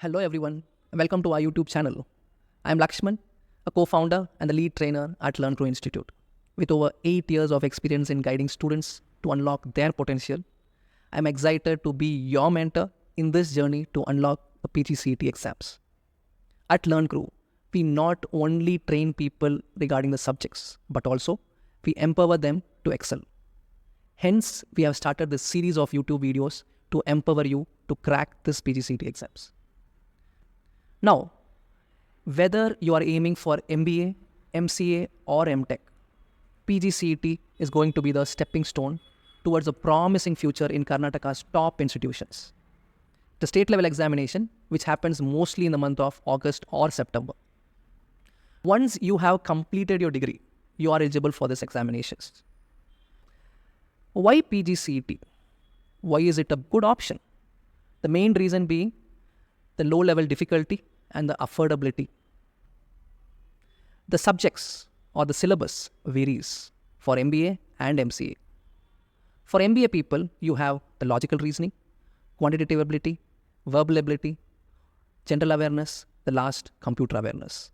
Hello everyone, welcome to our YouTube channel. I am Lakshman, a co-founder and the lead trainer at LearnCrew Institute. With over 8 years of experience in guiding students to unlock their potential, I am excited to be your mentor in this journey to unlock the PGCET exams. At LearnCrew, we not only train people regarding the subjects, but also we empower them to excel. Hence, we have started this series of YouTube videos to empower you to crack this PGCET exams. Now, whether you are aiming for MBA, MCA or MTech, PGCET is going to be the stepping stone towards a promising future in Karnataka's top institutions. The state level examination, which happens mostly in the month of August or September. Once you have completed your degree, you are eligible for these examinations. Why PGCET? Why is it a good option? The main reason being the low level difficulty and the affordability. The subjects or the syllabus varies for MBA and MCA. For MBA people, you have the logical reasoning, quantitative ability, verbal ability, general awareness, the last computer awareness.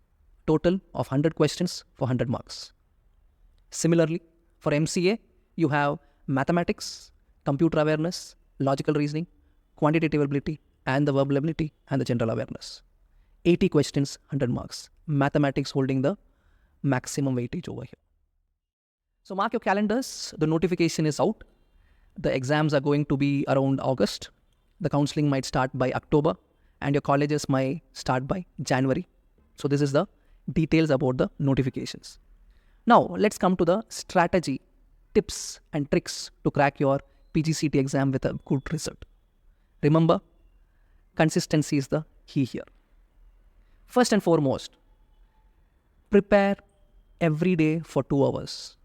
Total of 100 questions for 100 marks. Similarly, for MCA, you have mathematics, computer awareness, logical reasoning, quantitative ability, and the verbal ability and the general awareness. 80 questions, 100 marks. Mathematics holding the maximum weightage over here. So mark your calendars. The notification is out. The exams are going to be around August. The counselling might start by October and your colleges might start by January. So this is the details about the notifications. Now let's come to the strategy, tips and tricks to crack your PGCET exam with a good result. Remember, consistency is the key here. First and foremost, prepare every day for 2 hours.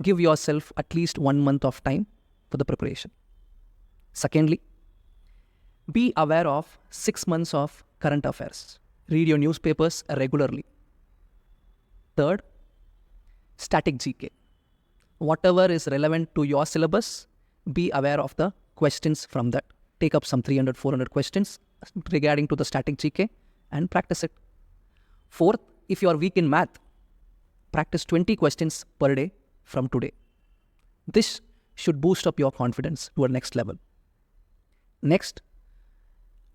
Give yourself at least 1 month of time for the preparation. Secondly, be aware of 6 months of current affairs. Read your newspapers regularly. Third, static GK. Whatever is relevant to your syllabus, be aware of the questions from that. Take up some 300, 400 questions regarding to the static GK and practice it. Fourth, if you are weak in math, practice 20 questions per day from today. This should boost up your confidence to a next level. Next,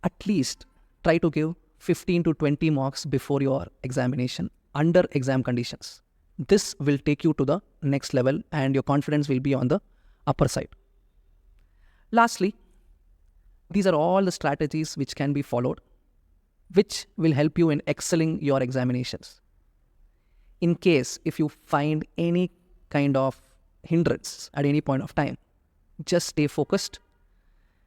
at least try to give 15 to 20 marks before your examination under exam conditions. This will take you to the next level and your confidence will be on the upper side. Lastly, these are all the strategies which can be followed, which will help you in excelling your examinations. In case if you find any kind of hindrance at any point of time, just stay focused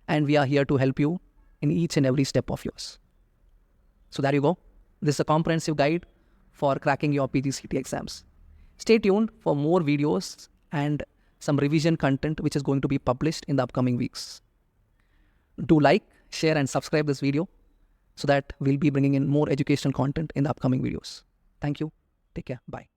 and we are here to help you in each and every step of yours. So there you go. This is a comprehensive guide for cracking your PGCET exams. Stay tuned for more videos and some revision content which is going to be published in the upcoming weeks. Do like, share and subscribe this video so that we'll be bringing in more educational content in the upcoming videos. Thank you. Take care. Bye.